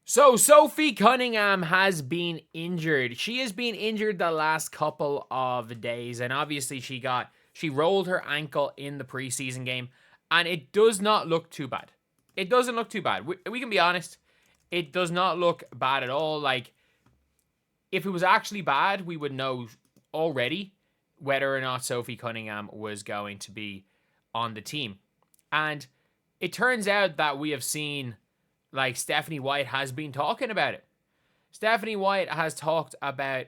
So Sophie Cunningham has been injured. She has been injured the last couple of days, and obviously she rolled her ankle in the preseason game, and it does not look too bad. It doesn't look too bad. We can be honest. It does not look bad at all. Like, if it was actually bad, we would know already whether or not Sophie Cunningham was going to be on the team. And it turns out that we have seen, like, Stephanie White has been talking about it. Stephanie White has talked about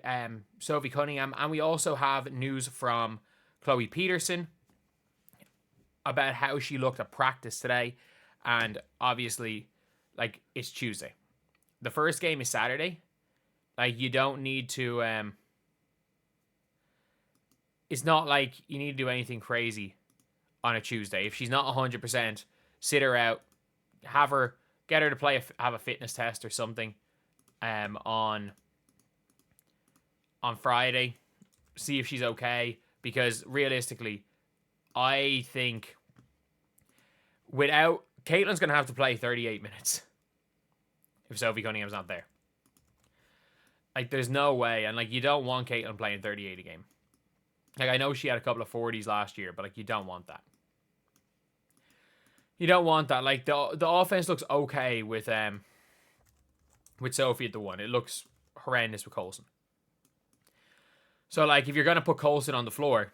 Sophie Cunningham, and we also have news from Chloe Peterson about how she looked at practice today. And obviously, like, it's Tuesday. The first game is Saturday. Like, you don't need to it's not like you need to do anything crazy on a Tuesday. If she's not 100%, sit her out, get her to play, have a fitness test or something on Friday, see if she's okay, because realistically, I think without Caitlin's going to have to play 38 minutes if Sophie Cunningham's not there. Like, there's no way, and like, you don't want Caitlin playing 38 a game. Like, I know she had a couple of 40s last year, but like, you don't want that. You don't want that. Like, the offense looks okay with Sophie at the one. It looks horrendous with Coulson. So, like, if you're going to put Coulson on the floor,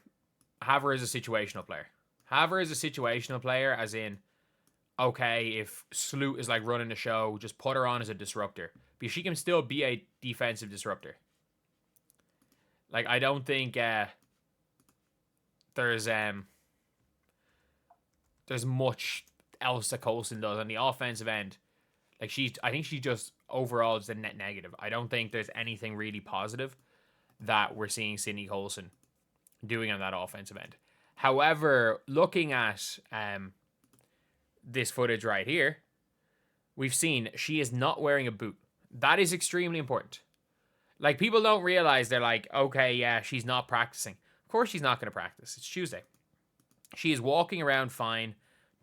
have her as a situational player. Have her as a situational player, as in, okay, if Sloot is, like, running the show, just put her on as a disruptor. Because she can still be a defensive disruptor. Like, I don't think there's much else that Coulson does on the offensive end. Like, I think she just overall is a net negative. I don't think there's anything really positive that we're seeing Sydney Coulson doing on that offensive end. However, looking at this footage right here, we've seen she is not wearing a boot. That is extremely important. Like, people don't realize, they're like, okay, yeah, she's not practicing. Of course she's not going to practice. It's Tuesday. She is walking around fine.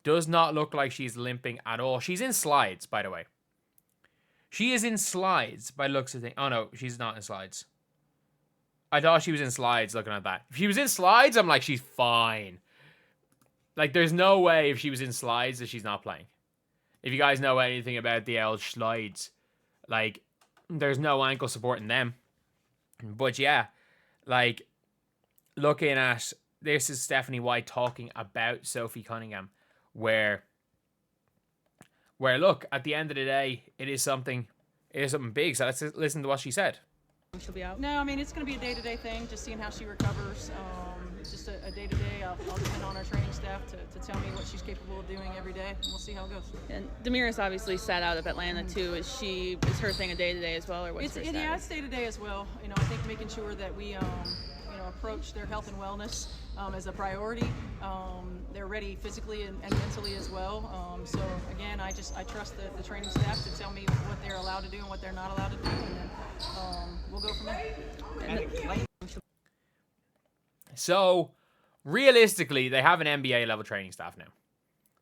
Does not look like she's limping at all. She's in slides, by the way. She is in slides by looks of things. Oh, no, she's not in slides. I thought she was in slides looking at that. If she was in slides, I'm like, she's fine. Like, there's no way if she was in slides that she's not playing. If you guys know anything about the old slides, like, there's no ankle support in them. But yeah, like, looking at, this is Stephanie White talking about Sophie Cunningham, where look, at the end of the day, it is something big. So let's listen to what she said. She'll be out? No, I mean, it's going to be a day-to-day thing, just seeing how she recovers. It's just a day-to-day. I'll depend on our training staff to tell me what she's capable of doing every day, and we'll see how it goes. And Damaris obviously sat out of Atlanta too. Is her thing a day-to-day as well, or what's her status? Yeah, it's day-to-day as well. You know, I think making sure that we approach their health and wellness as a priority. They're ready physically and mentally as well. So again, I trust the training staff to tell me what they're allowed to do and what they're not allowed to do, and then we'll go from there. So, realistically, they have an NBA level training staff now.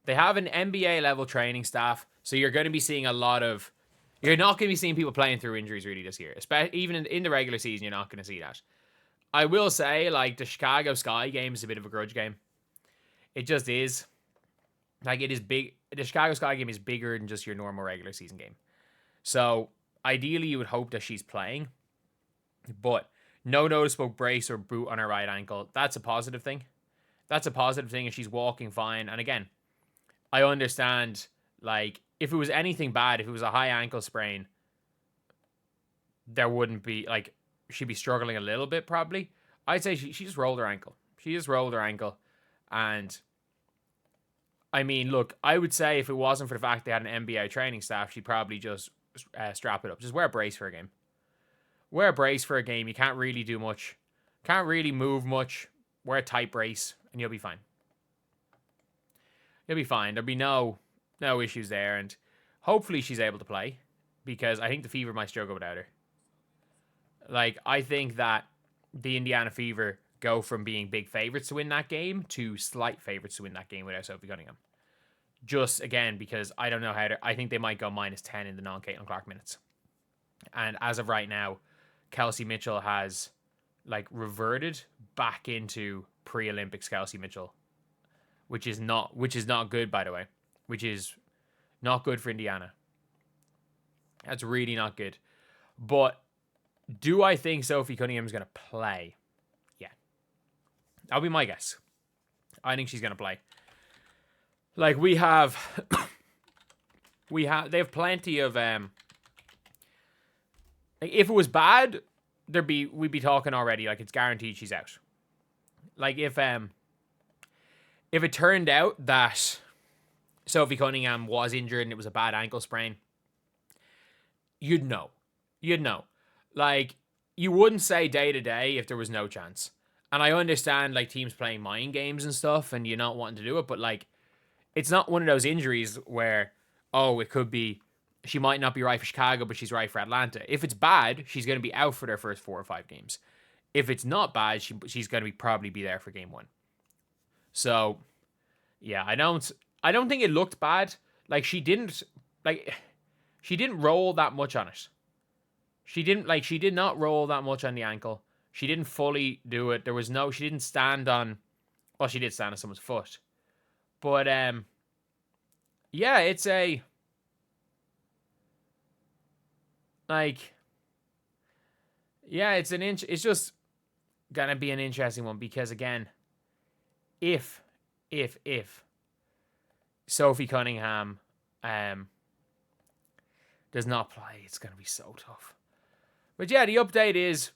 They have an NBA level training staff, so you're going to be seeing you're not going to be seeing people playing through injuries really this year. Even in the regular season, you're not going to see that. I will say, like, the Chicago Sky game is a bit of a grudge game. It just is. Like, it is big. The Chicago Sky game is bigger than just your normal regular season game. So, ideally, you would hope that she's playing. But no noticeable brace or boot on her right ankle. That's a positive thing. That's a positive thing if she's walking fine. And again, I understand, like, if it was anything bad, if it was a high ankle sprain, there wouldn't be, like, she'd be struggling a little bit probably. I'd say she just rolled her ankle. She just rolled her ankle. And, I mean, look, I would say if it wasn't for the fact they had an NBA training staff, she'd probably just strap it up. Just wear a brace for a game. Wear a brace for a game. You can't really do much. Can't really move much. Wear a tight brace, and you'll be fine. You'll be fine. There'll be no issues there, and hopefully she's able to play, because I think the Fever might struggle without her. Like, I think that the Indiana Fever go from being big favorites to win that game to slight favorites to win that game without Sophie Cunningham. Just, again, because I don't know how to... I think they might go -10 in the non-Caitlin Clark minutes. And as of right now, Kelsey Mitchell has, like, reverted back into pre-Olympics Kelsey Mitchell, which is not good, by the way. Which is not good for Indiana. That's really not good. But do I think Sophie Cunningham is going to play? Yeah. That'll be my guess. I think she's going to play. Like, they have plenty of, like, if it was bad, we'd be talking already. Like, it's guaranteed she's out. Like, if it turned out that Sophie Cunningham was injured and it was a bad ankle sprain, you'd know. Like, you wouldn't say day to day if there was no chance. And I understand, like, teams playing mind games and stuff and you're not wanting to do it, but, like, it's not one of those injuries where, oh, it could be, she might not be right for Chicago, but she's right for Atlanta. If it's bad, she's going to be out for their first 4 or 5 games. If it's not bad, she's going to probably be there for game 1. So, yeah, I don't think it looked bad. Like, she didn't roll that much on it. She did not roll that much on the ankle. She didn't fully do it. She didn't stand on, well, she did stand on someone's foot. But, yeah, it's just gonna be an interesting one because, again, if Sophie Cunningham does not play, it's gonna be so tough. But yeah, the update is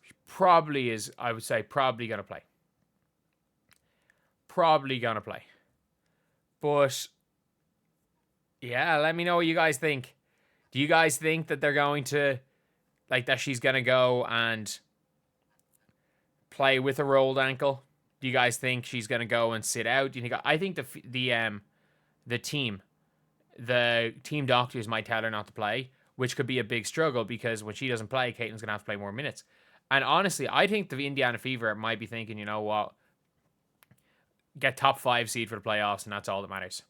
I would say probably gonna play. But yeah, let me know what you guys think. Do you guys think that they're going to, like, that she's gonna go and play with a rolled ankle? Do you guys think she's gonna go and sit out? Do you think? I think the team doctors might tell her not to play, which could be a big struggle because when she doesn't play, Caitlin's gonna have to play more minutes. And honestly, I think the Indiana Fever might be thinking, you know what, get top 5 seed for the playoffs, and that's all that matters.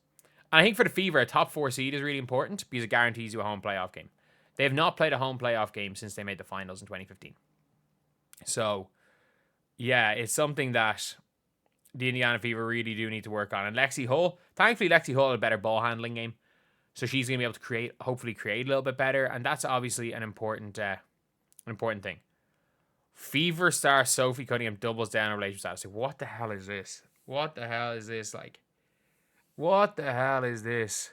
And I think for the Fever, a top 4 seed is really important because it guarantees you a home playoff game. They have not played a home playoff game since they made the finals in 2015. So, yeah, it's something that the Indiana Fever really do need to work on. And thankfully Lexi Hull had a better ball handling game. So she's going to be able to hopefully create a little bit better. And that's obviously an important thing. Fever star Sophie Cunningham doubles down on relationship status. Like, what the hell is this? Like, what the hell is this?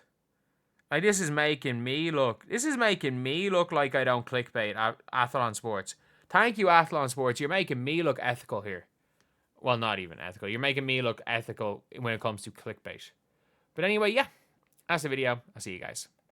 Like, this is making me look like I don't clickbait Athlon Sports. Thank you, Athlon Sports. You're making me look ethical here. Well, not even ethical. You're making me look ethical when it comes to clickbait. But anyway, yeah. That's the video. I'll see you guys.